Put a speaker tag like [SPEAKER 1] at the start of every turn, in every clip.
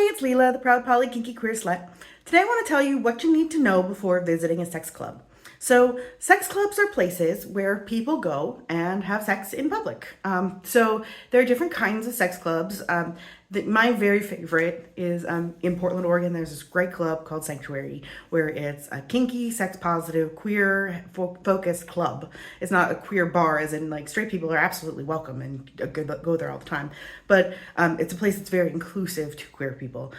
[SPEAKER 1] Hi, it's Leela, the proud poly kinky queer slut. Today I want to tell you what you need to know before visiting a sex club. So, sex clubs are places where people go and have sex in public. So there are different kinds of sex clubs. My very favorite is in Portland, Oregon. There's this great club called Sanctuary, where it's a kinky, sex positive, queer focused club. It's not a queer bar, as in like straight people are absolutely welcome and go there all the time. But it's a place that's very inclusive to queer people.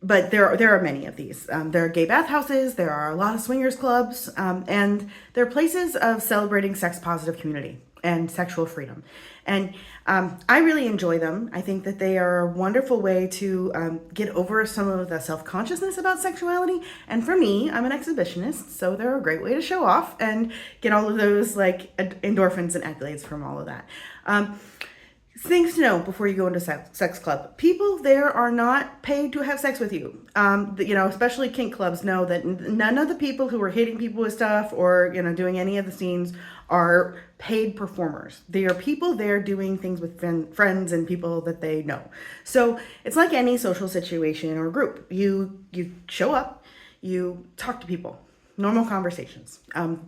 [SPEAKER 1] But there are many of these. There are gay bathhouses, there are a lot of swingers clubs, and they're places of celebrating sex positive community and sexual freedom. And I really enjoy them. I think that they are a wonderful way to get over some of the self-consciousness about sexuality. And for me, I'm an exhibitionist, so they're a great way to show off and get all of those like endorphins and accolades from all of that. Things to know before you go into sex club. People there are not paid to have sex with you. Especially kink clubs know that none of the people who are hitting people with stuff or, doing any of the scenes are paid performers. They are people there doing things with friends and people that they know. So it's like any social situation or group. You show up, you talk to people. Normal conversations.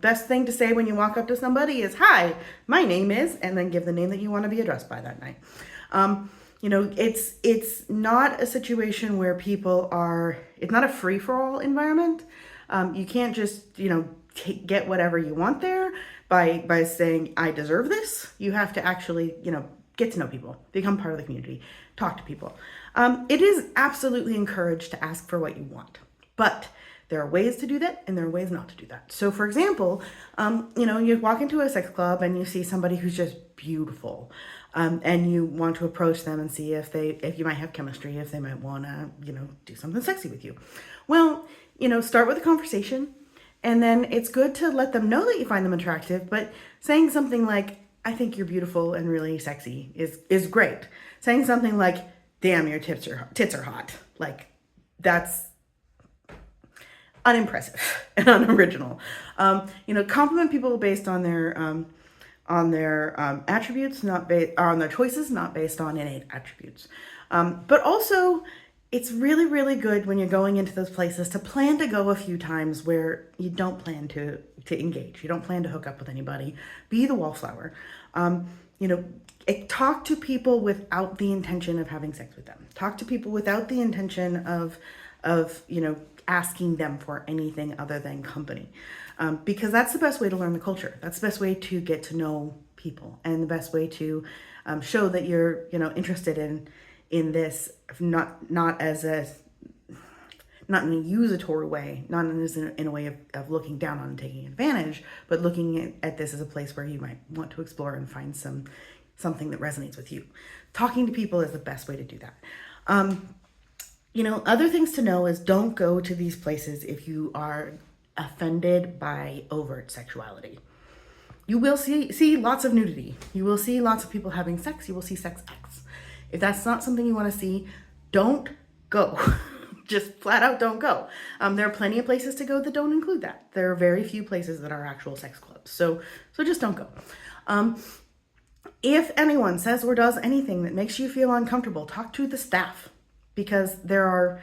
[SPEAKER 1] Best thing to say when you walk up to somebody is, "Hi, my name is," and then give the name that you want to be addressed by that night. It's not a situation where people are. It's not a free for all environment. You can't just get whatever you want there by saying, "I deserve this." You have to actually get to know people, become part of the community, talk to people. It is absolutely encouraged to ask for what you want, but there are ways to do that and there are ways not to do that. So for example, you walk into a sex club and you see somebody who's just beautiful, and you want to approach them and see if you might have chemistry, if they might want to, do something sexy with you. Well, start with a conversation, and then it's good to let them know that you find them attractive, but saying something like, "I think you're beautiful and really sexy" is great. Saying something like, "Damn, your tits are hot." Like, that's unimpressive and unoriginal. Compliment people based on their attributes, on their choices, not based on innate attributes. But also, it's really, really good when you're going into those places to plan to go a few times where you don't plan to engage. You don't plan to hook up with anybody. Be the wallflower. Talk to people without the intention of having sex with them. Talk to people without the intention of asking them for anything other than company, because that's the best way to learn the culture. That's the best way to get to know people, and the best way to show that you're interested in this, not in a usatory way, not in a way of looking down on and taking advantage, but looking at this as a place where you might want to explore and find something that resonates with you. Talking to people is the best way to do that. Other things to know is don't go to these places if you are offended by overt sexuality. You will see lots of nudity. You will see lots of people having sex. You will see sex acts. If that's not something you want to see, don't go. Just flat out don't go. There are plenty of places to go that don't include that. There are very few places that are actual sex clubs. So just don't go. If anyone says or does anything that makes you feel uncomfortable, talk to the staff. Because there are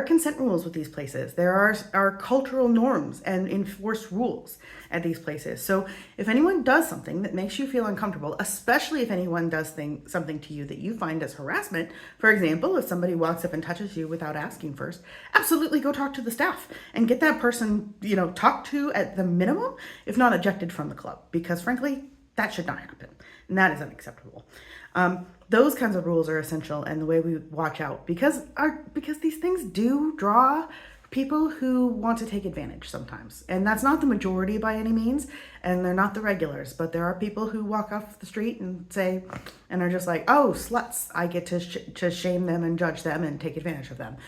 [SPEAKER 1] consent rules with these places. There are cultural norms and enforced rules at these places. So if anyone does something that makes you feel uncomfortable, especially if anyone does something to you that you find as harassment, for example, if somebody walks up and touches you without asking first, absolutely go talk to the staff and get that person, talked to at the minimum, if not ejected from the club. Because frankly, that should not happen. And that is unacceptable. Those kinds of rules are essential, and the way we watch out, because these things do draw people who want to take advantage sometimes. And that's not the majority by any means, and they're not the regulars, but there are people who walk off the street and are just like, "Oh, sluts, I get to shame them and judge them and take advantage of them."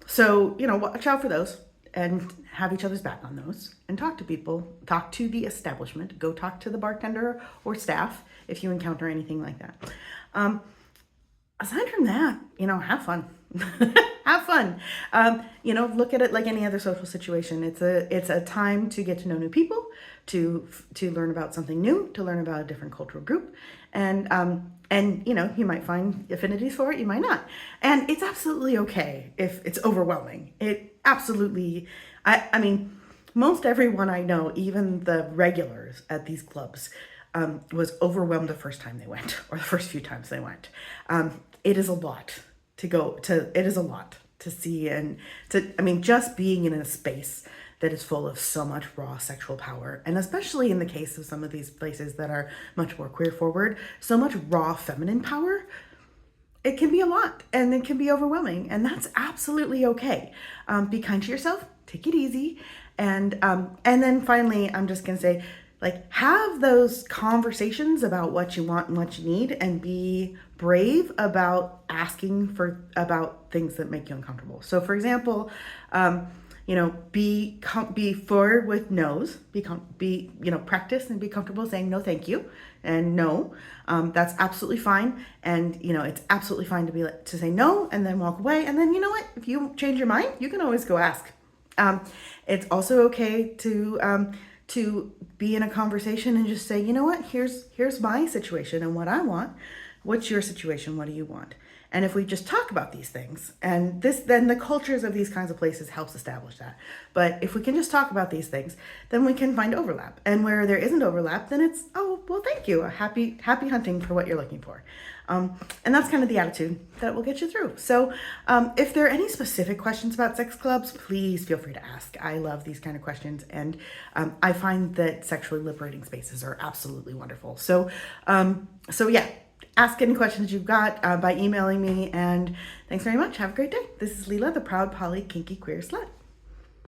[SPEAKER 1] So watch out for those and have each other's back on those, and talk to people, talk to the establishment, go talk to the bartender or staff if you encounter anything like that. Aside from that, have fun. Have fun. Look at it like any other social situation. It's a time to get to know new people, to learn about something new, to learn about a different cultural group, and you might find affinities for it, you might not, and it's absolutely okay if it's overwhelming. It absolutely, I mean, most everyone I know, even the regulars at these clubs, was overwhelmed the first time they went, or the first few times they went. It is a lot to go to. It is a lot to see, and just being in a space that is full of so much raw sexual power, and especially in the case of some of these places that are much more queer forward, so much raw feminine power. It can be a lot, and it can be overwhelming, and that's absolutely okay. Be kind to yourself, take it easy, and then finally, I'm just gonna say, like, have those conversations about what you want and what you need, and be brave about asking for about things that make you uncomfortable. So, for example, be forward with no's. Practice and be comfortable saying no, thank you, and no. That's absolutely fine, and it's absolutely fine to say no and then walk away. And then you know what? If you change your mind, you can always go ask. It's also okay to be in a conversation and just say, you know what, here's my situation and what I want. What's your situation? What do you want? And if we just talk about these things, and then the cultures of these kinds of places helps establish that. But if we can just talk about these things, then we can find overlap. And where there isn't overlap, then it's, oh, well, thank you. Happy hunting for what you're looking for. And that's kind of the attitude that will get you through. So if there are any specific questions about sex clubs, please feel free to ask. I love these kind of questions. And I find that sexually liberating spaces are absolutely wonderful. So yeah. Ask any questions you've got by emailing me, and thanks very much. Have a great day. This is Leela, the proud poly kinky queer slut.